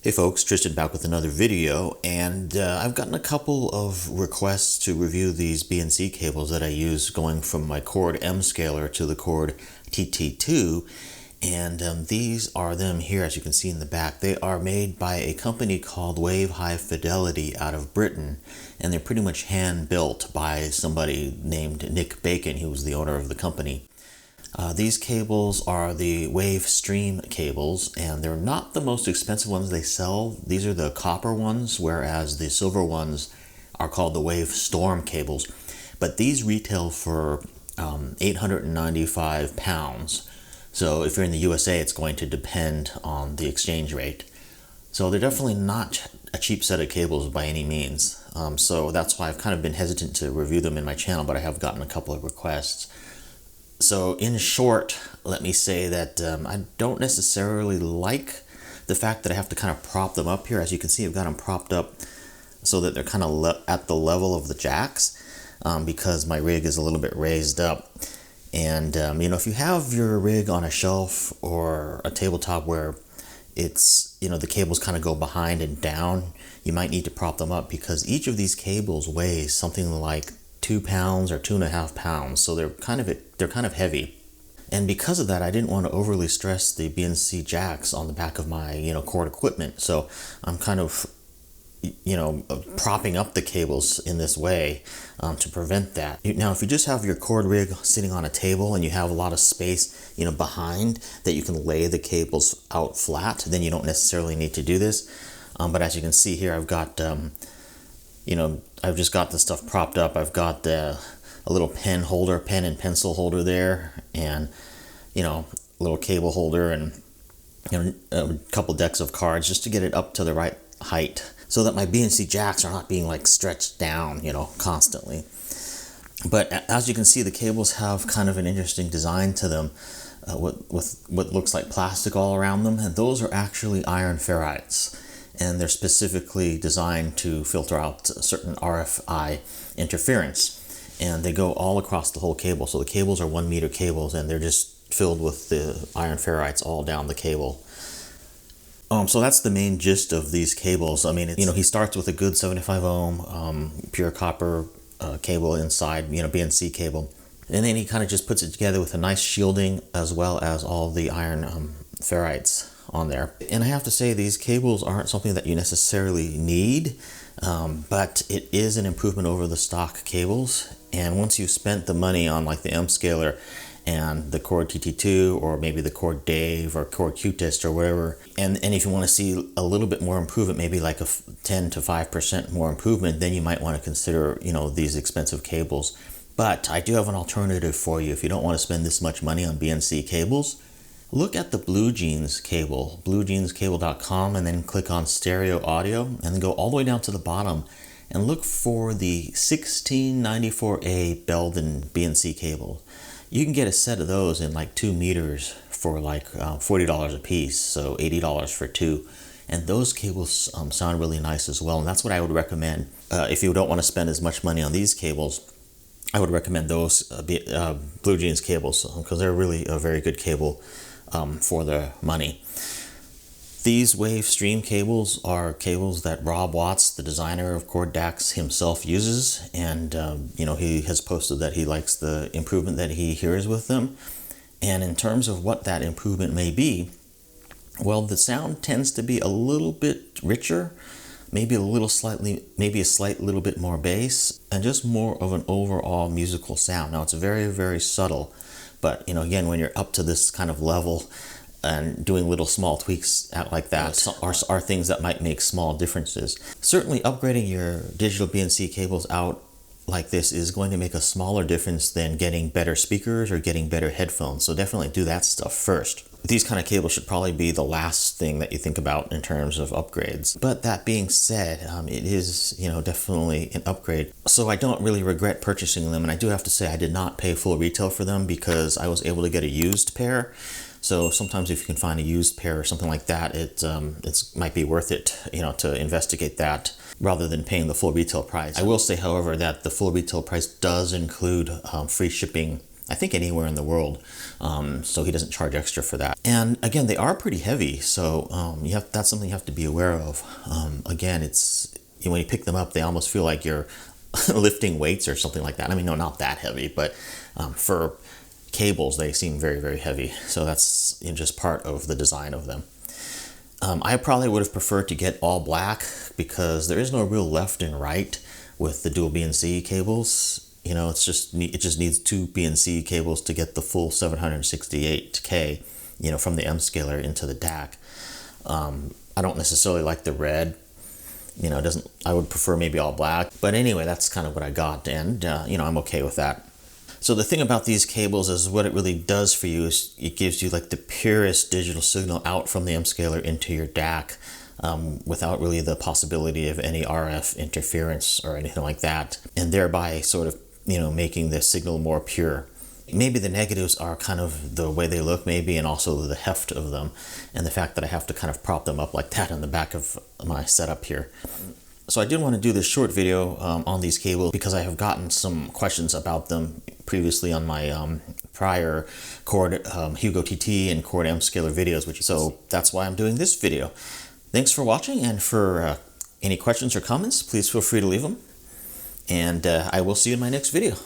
Hey folks, Tristan back with another video, and I've gotten a couple of requests to review these BNC cables that I use going from my Chord M scaler to the Chord TT2, and these are them here, as you can see in the back. They are made by a company called Wave High Fidelity out of Britain, and they're pretty much hand built by somebody named Nick Bacon, who was the owner of the company. These cables are the Wave Stream cables, and they're not the most expensive ones they sell. These are the copper ones, whereas the silver ones are called the Wave Storm cables. But these retail for 895 pounds. So if you're in the USA, it's going to depend on the exchange rate. So they're definitely not a cheap set of cables by any means. So that's why I've kind of been hesitant to review them in my channel, but I have gotten a couple of requests. So in short, let me say that I don't necessarily like the fact that I have to kind of prop them up here. As you can see, I've got them propped up so that they're kind of at the level of the jacks because my rig is a little bit raised up. And you know, if you have your rig on a shelf or a tabletop where it's, you know, the cables kind of go behind and down, you might need to prop them up because each of these cables weighs something like 2 pounds or 2.5 pounds, so they're kind of heavy. And because of that, I didn't want to overly stress the BNC jacks on the back of my, you know, Chord equipment. So I'm kind of, you know, propping up the cables in this way to prevent that. Now, if you just have your Chord rig sitting on a table and you have a lot of space, you know, behind that you can lay the cables out flat, then you don't necessarily need to do this. But as you can see here, I've got you know, I've just got the stuff propped up. I've got a little pen and pencil holder there, and, you know, a little cable holder, and, you know, a couple decks of cards just to get it up to the right height so that my BNC jacks are not being like stretched down, you know, constantly. But as you can see, the cables have kind of an interesting design to them with what looks like plastic all around them, and those are actually iron ferrites. And they're specifically designed to filter out certain RFI interference. And they go all across the whole cable. So the cables are 1 meter cables, and they're just filled with the iron ferrites all down the cable. So that's the main gist of these cables. I mean, you know, he starts with a good 75 ohm pure copper cable inside, you know, BNC cable. And then he kind of just puts it together with a nice shielding as well as all the iron ferrites on there. And I have to say, these cables aren't something that you necessarily need, but it is an improvement over the stock cables. And once you've spent the money on like the M scaler and the Chord TT2, or maybe the Chord Dave or Chord Q-Test or whatever, and if you want to see a little bit more improvement, maybe like a 10 to 5% more improvement, then you might want to consider, you know, these expensive cables. But I do have an alternative for you if you don't want to spend this much money on BNC cables. Look at the Blue Jeans cable, bluejeanscable.com, and then click on stereo audio, and then go all the way down to the bottom and look for the 1694A Belden BNC cable. You can get a set of those in like 2 meters for like $40 a piece, so $80 for 2. And those cables sound really nice as well, and that's what I would recommend. If you don't want to spend as much money on these cables, I would recommend those Blue Jeans cables because they're really a very good cable for the money. These Wave Stream cables are cables that Rob Watts, the designer of Chord DACs, himself uses, and you know, he has posted that he likes the improvement that he hears with them. And in terms of what that improvement may be, well, the sound tends to be a little bit richer, maybe a slight little bit more bass, and just more of an overall musical sound. Now, it's very, very subtle, but, you know, again, when you're up to this kind of level and doing little small tweaks like that are things that might make small differences. Certainly upgrading your digital BNC cables out like this is going to make a smaller difference than getting better speakers or getting better headphones. So definitely do that stuff first. These kind of cables should probably be the last thing that you think about in terms of upgrades. But that being said, it is, you know, definitely an upgrade. So I don't really regret purchasing them. And I do have to say I did not pay full retail for them because I was able to get a used pair. So sometimes if you can find a used pair or something like that, it might be worth it, you know, to investigate that rather than paying the full retail price. I will say, however, that the full retail price does include free shipping I think anywhere in the world. So he doesn't charge extra for that. And again, they are pretty heavy, so that's something you have to be aware of. Again, when you pick them up, they almost feel like you're lifting weights or something like that. I mean, no, not that heavy, but for cables, they seem very, very heavy. So that's just part of the design of them. I probably would have preferred to get all black because there is no real left and right with the dual BNC cables. It just needs 2 BNC cables to get the full 768K, from the M scaler into the DAC. I don't necessarily like the red. I would prefer maybe all black. But anyway, that's kind of what I got, and I'm okay with that. So the thing about these cables is what it really does for you is it gives you like the purest digital signal out from the M scaler into your DAC, without really the possibility of any RF interference or anything like that, and thereby sort of making the signal more pure. Maybe the negatives are kind of the way they look, maybe, and also the heft of them, and the fact that I have to kind of prop them up like that on the back of my setup here. So I did want to do this short video on these cables because I have gotten some questions about them previously on my prior Chord Hugo TT and Chord M scaler videos, so that's why I'm doing this video. Thanks for watching, and for any questions or comments, please feel free to leave them. And I will see you in my next video.